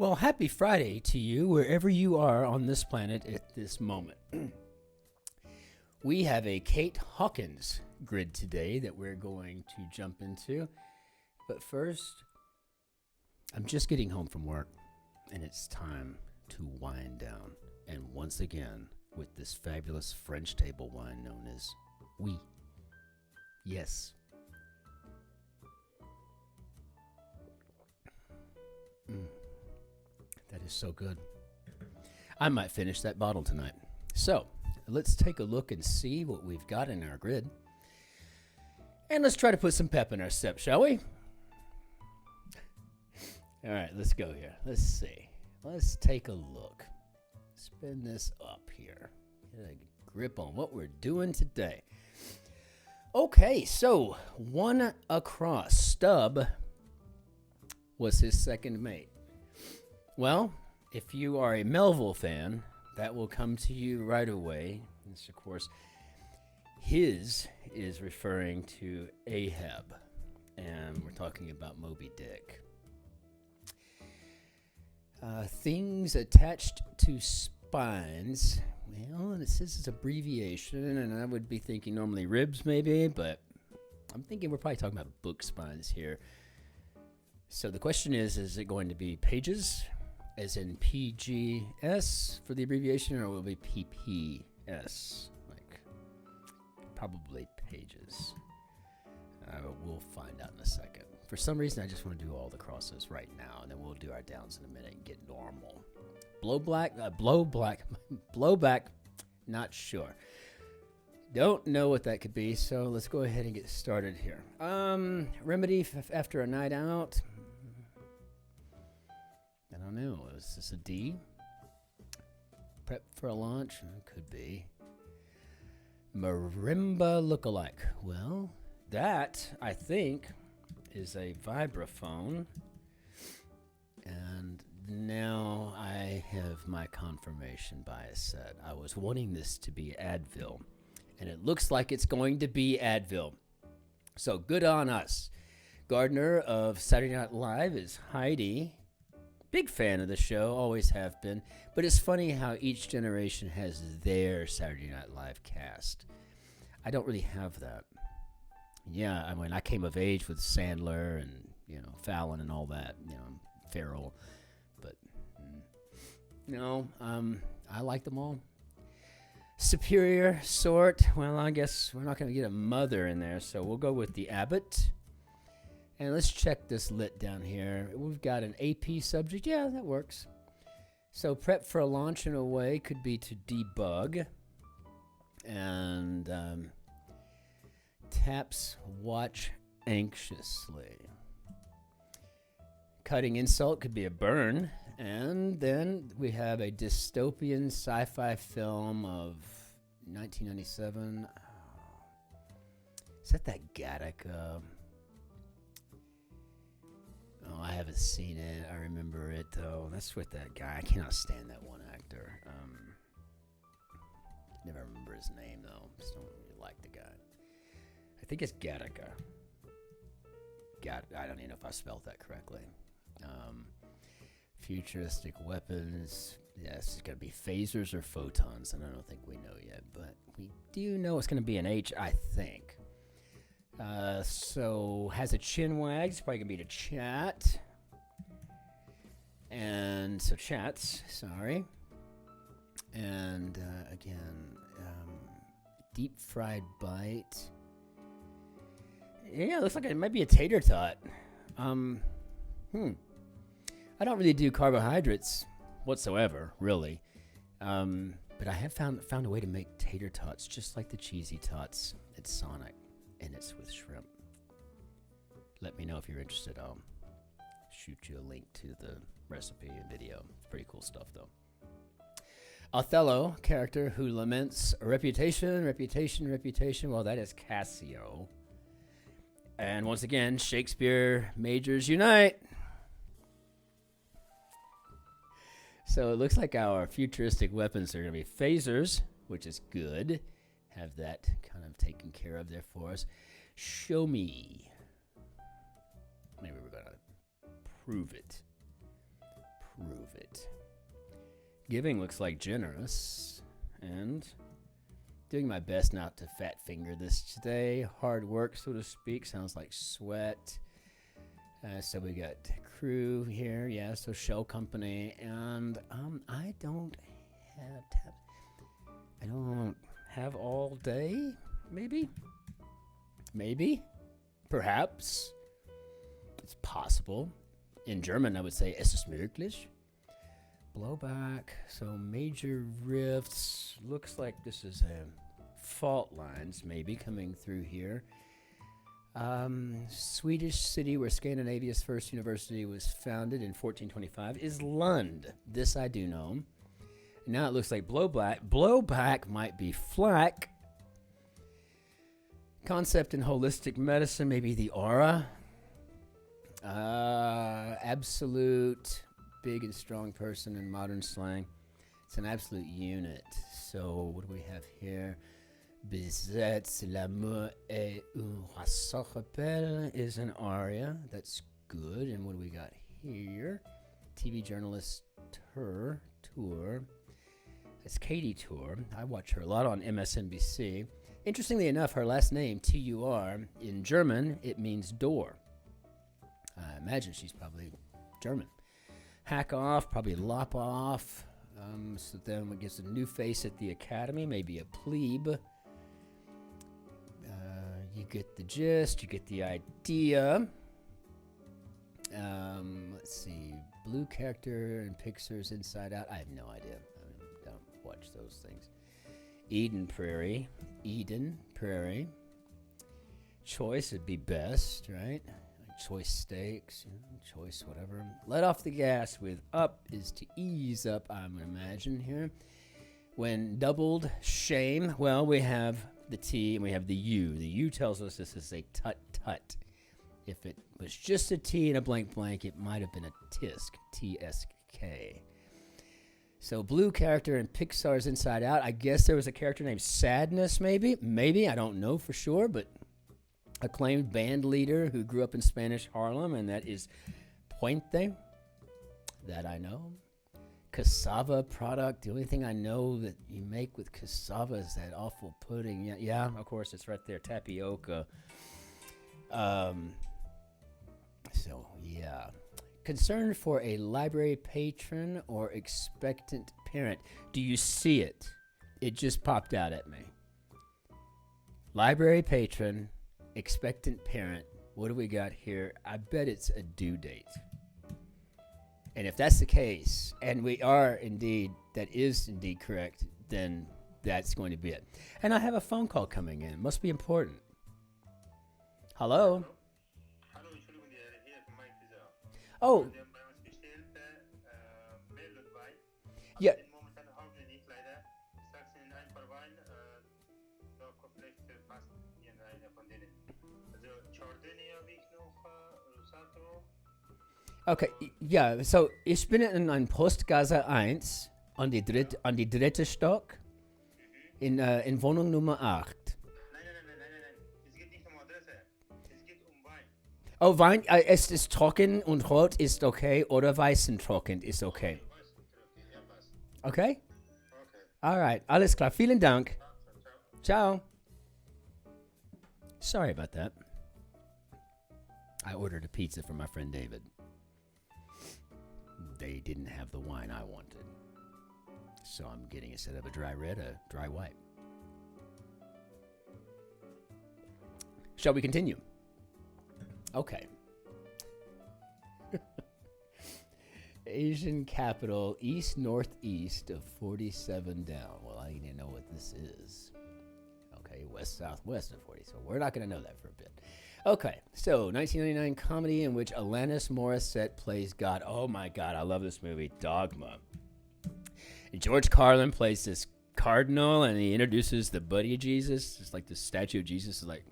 Well, happy Friday to you, wherever you are on this planet at this moment. We have a Kate Hawkins grid today that we're going to jump into. But first, I'm just getting home from work, and it's time to wind down. And once again, with this fabulous French table wine known as Oui. Yes. That is so good. I might finish that bottle tonight. So, let's take a look and see what we've got in our grid. And let's try to put some pep in our step, shall we? All right, let's go here. Let's see. Let's take a look. Spin this up here. Get a grip on what we're doing today. Okay, so one across. Stubb was his second mate. Well, if you are a Melville fan, that will come to you right away. This, of course, his is referring to Ahab, and we're talking about Moby Dick. Things attached to spines. Well, and it says it's abbreviation, and I would be thinking normally ribs maybe, but I'm thinking we're probably talking about book spines here. So the question is it going to be pages, as in PGS for the abbreviation, or will it be PPS? Like, probably pages. We'll find out in a second. For some reason, I just want to do all the crosses right now, and then we'll do our downs in a minute and get normal. Blowback, not sure. Don't know what that could be, so let's go ahead and get started here. Remedy after a night out. I don't know. Is this a D? Prep for a launch? Could be. Marimba lookalike. Well, that, I think, is a vibraphone. And now I have my confirmation bias set. I was wanting this to be Advil, and it looks like it's going to be Advil. So good on us. Gardner of Saturday Night Live is Heidi. Big fan of the show, always have been. But it's funny how each generation has their Saturday Night Live cast. I don't really have that. Yeah, I mean, I came of age with Sandler and, Fallon and all that, Farrell. But, no, I like them all. Superior sort, well, I guess we're not going to get a mother in there, so we'll go with the Abbott. And let's check this lit down here. We've got an AP subject. Yeah, that works. So prep for a launch in a way could be to debug. And taps watch anxiously. Cutting insult could be a burn. And then we have a dystopian sci-fi film of 1997. Is that Gattaca? Oh, I haven't seen it. I remember it, though. That's with that guy. I cannot stand that one actor. Never remember his name, though. Just don't really like the guy. I think it's Gattaca. I don't even know if I spelled that correctly. Futuristic weapons. Yes, it's going to be phasers or photons, and I don't think we know yet. But we do know it's going to be an H, I think. So has a chin wag. It's probably going to be to chat. And so chats, sorry. And again, deep fried bite. Yeah, it looks like it might be a tater tot. I don't really do carbohydrates whatsoever, really. But I have found a way to make tater tots just like the cheesy tots at Sonic, and it's with shrimp. Let me know if you're interested. I'll shoot you a link to the recipe and video. It's pretty cool stuff, though. Othello, character who laments reputation. Well, that is Cassio. And once again, Shakespeare majors unite. So it looks like our futuristic weapons are going to be phasers, which is good. Have that kind of taken care of there for us. Show me. Maybe we're going to prove it. Prove. Giving looks like generous. And doing my best not to fat finger this today. Hard work, so to speak. Sounds like sweat. So we got crew here. Yeah, so shell company. And I don't have all day, maybe? Perhaps. It's possible. In German, I would say, es ist möglich. Blowback, so major rifts. Looks like this is fault lines, maybe, coming through here. Swedish city where Scandinavia's first university was founded in 1425 is Lund. This I do know. Now it looks like blowback. Blowback might be flack. Concept in holistic medicine, maybe the aura. Absolute, big and strong person in modern slang. It's an absolute unit. So what do we have here? Besetz, l'amour et un rappel is an aria. That's good. And what do we got here? TV journalist tour. It's Katie Tour. I watch her a lot on MSNBC. Interestingly enough, her last name, T-U-R, in German, it means door. I imagine she's probably German. Hack off, probably lop off. So then we get a new face at the academy, maybe a plebe. You get the gist, you get the idea. Let's see. Blue character in Pixar's Inside Out. I have no idea. I don't watch those things. Eden Prairie. Choice would be best, right? Choice steaks, choice whatever. Let off the gas with up is to ease up, I'm going to imagine here. When doubled shame, well, we have the T and we have the U. The U tells us this is a tut-tut. If it was just a T and a blank blank, it might have been a tisk, T-S-K. So blue character in Pixar's Inside Out. I guess there was a character named Sadness, maybe. Maybe, I don't know for sure, but acclaimed band leader who grew up in Spanish Harlem, and that is Puente. That I know. Cassava product. The only thing I know that you make with cassava is that awful pudding. Yeah, of course, it's right there. Tapioca. So, yeah. Concern for a library patron or expectant parent. Do you see it? It just popped out at me. Library patron, expectant parent. What do we got here? I bet it's a due date. And if that's the case, and that is indeed correct, then that's going to be it. And I have a phone call coming in. It must be important. Hello? Oh. Yeah. Okay, ja, so ich bin in einem Postgasse 1 an die dritte Stock in Wohnung Nummer 8. Nein. Es geht nicht um Adresse. Es geht um Wein. Oh, Wein, es ist trocken und rot ist okay oder weißen trocken ist okay. Okay? Alright, alles klar. Vielen Dank. Ciao. Sorry about that. I ordered a pizza for my friend David. They didn't have the wine I wanted. So I'm getting, instead of a dry red, a dry white. Shall we continue? Okay. Asian capital, east-northeast of 47 down. Well, I need to know what this is. Okay, west-southwest of 40. So we're not going to know that for a bit. Okay, so 1999 comedy in which Alanis Morissette plays God. Oh my God, I love this movie, Dogma. And George Carlin plays this cardinal, and he introduces the buddy Jesus. It's like the statue of Jesus is like,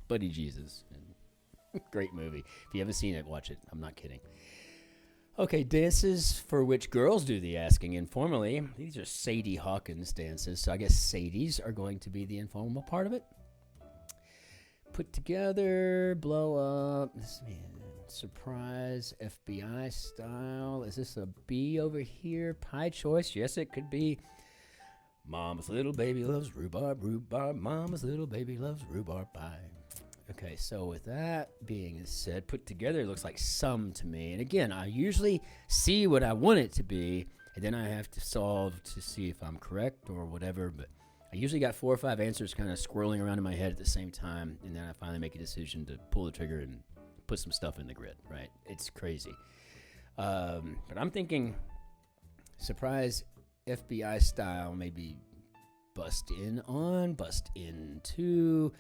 buddy Jesus. And great movie. If you haven't seen it, watch it. I'm not kidding. Okay, dances for which girls do the asking informally. These are Sadie Hawkins dances, so I guess Sadies are going to be the informal part of it. put together, blow up. This surprise FBI style. Is this a B over here? Pie choice? Yes, it could be. Mama's little baby loves rhubarb, rhubarb. Mama's little baby loves rhubarb pie. Okay, so with that being said, put together, it looks like some to me. And again, I usually see what I want it to be, and then I have to solve to see if I'm correct or whatever. But I usually got 4 or 5 answers kind of swirling around in my head at the same time, and then I finally make a decision to pull the trigger and put some stuff in the grid, right? It's crazy. But I'm thinking surprise FBI style, maybe bust in on, bust into.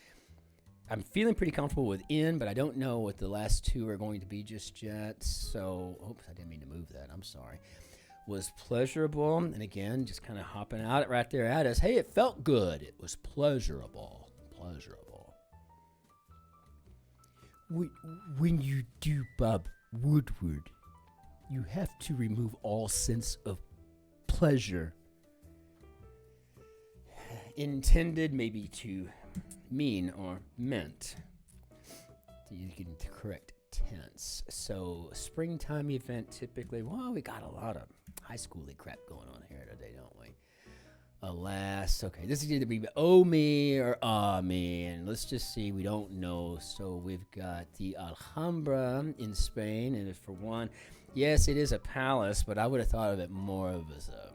I'm feeling pretty comfortable with in, but I don't know what the last 2 are going to be just yet. So, oops, I didn't mean to move that. I'm sorry. Was pleasurable, and again, just kind of hopping out right there at us. Hey, it felt good. It was pleasurable. Pleasurable. When you do Bob Woodward, you have to remove all sense of pleasure. Intended maybe to mean or meant. You get the correct tense. So springtime event typically, well, we got a lot of high schooly crap going on here today, don't we? Alas, okay, this is either be oh me or ah me, and let's just see, we don't know. So we've got the Alhambra in Spain, and for one, yes, it is a palace, but I would have thought of it more of as a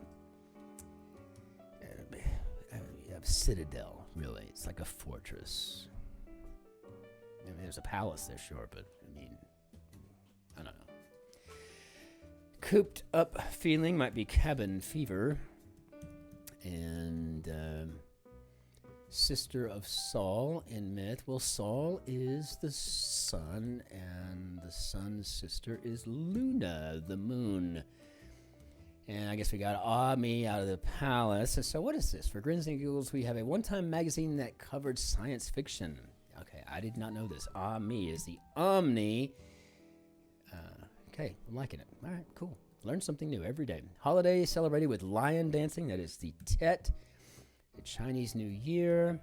citadel, really. It's like a fortress. I mean, there's a palace there, sure, but I mean, I don't know. Cooped up feeling might be cabin fever. And sister of Sol in myth. Well, Sol is the sun, and the sun's sister is Luna, the moon. And I guess we got Ami out of the palace. And so what is this? For Grins and Giggles, we have a one-time magazine that covered science fiction. Okay, I did not know this. Ami is the Omni. Okay, I'm liking it. All right, cool. Learn something new every day. Holiday celebrated with lion dancing. That is the Tet, the Chinese New Year.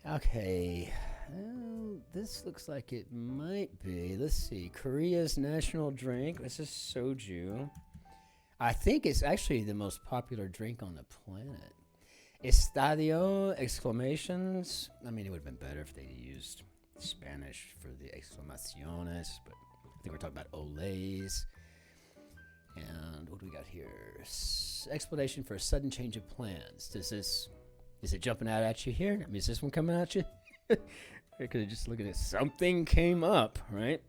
Okay, well, this looks like it might be. Let's see. Korea's national drink. This is soju. I think it's actually the most popular drink on the planet. Estadio! Exclamations. I mean, it would have been better if they used Spanish for the exclamaciones, but I think we're talking about olays. And what do we got here? Explanation for a sudden change of plans. Is it jumping out at you here? I mean, is this one coming at you? I could have just looked at it. Something came up, right?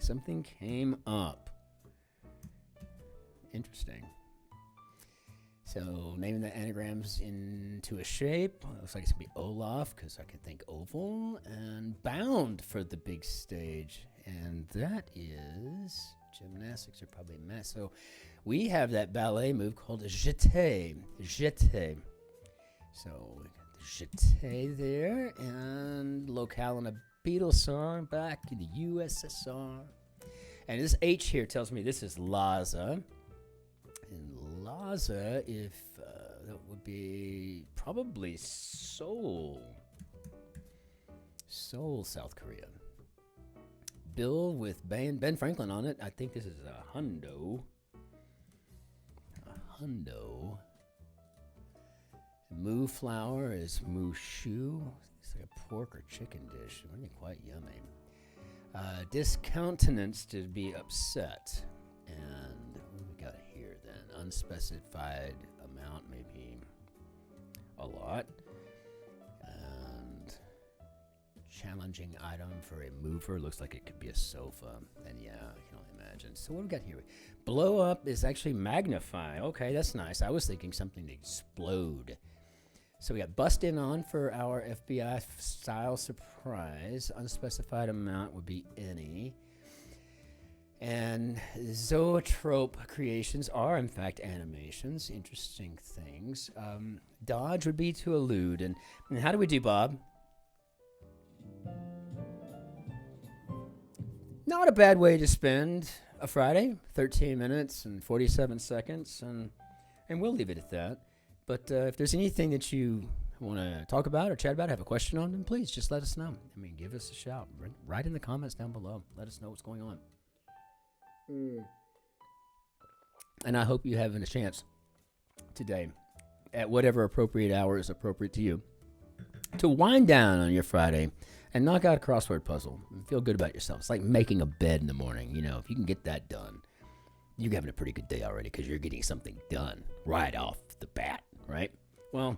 Something came up. Interesting. So naming the anagrams into a shape. Looks like it's going to be Olaf, because I can think oval. And bound for the big stage. And that is gymnastics, are probably math. So we have that ballet move called jeté. Jeté. So we got the jeté there, and locale in a Beatles song back in the USSR. And this H here tells me this is Laza. And Laza, if that would be probably Seoul. Seoul, South Korea. Bill with Ben Franklin on it. I think this is a hundo. A hundo. Moo flour is moo shu. It's like a pork or chicken dish. Really quite yummy. Discountenance, to be upset. And what do we got here then? Unspecified amount, maybe a lot. And challenging item for a mover. Looks like it could be a sofa. And yeah, I can only imagine. So what do we got here? Blow up is actually magnify. Okay, that's nice. I was thinking something to explode. So we got bust in on for our FBI style surprise. Unspecified amount would be any. And zoetrope creations are, in fact, animations. Interesting things. Dodge would be to elude. And how do we do, Bob? Not a bad way to spend a Friday. 13 minutes and 47 seconds. And we'll leave it at that. But if there's anything that you want to talk about or chat about, have a question on them, please just let us know. I mean, give us a shout. Write in the comments down below. Let us know what's going on. And I hope you're having a chance today, at whatever appropriate hour is appropriate to you, to wind down on your Friday and knock out a crossword puzzle and feel good about yourself. It's like making a bed in the morning. You know, if you can get that done, you're having a pretty good day already because you're getting something done right off the bat, right? Well,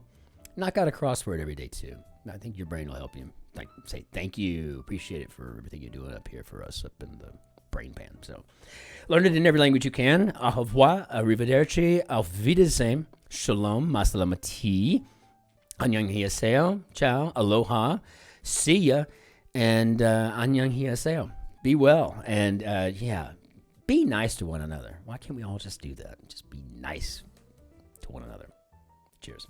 knock out a crossword every day too. I think your brain will help you. Like, say thank you, appreciate it for everything you're doing up here for us up in the brain pan. So learn it in every language you can. Au revoir, arrivederci, auf Wiedersehen, shalom, masalamati, annyeonghaseyo, ciao, aloha, see ya, and annyeonghaseyo. Be well, and be nice to one another. Why can't we all just do that? Just be nice to one another. Cheers.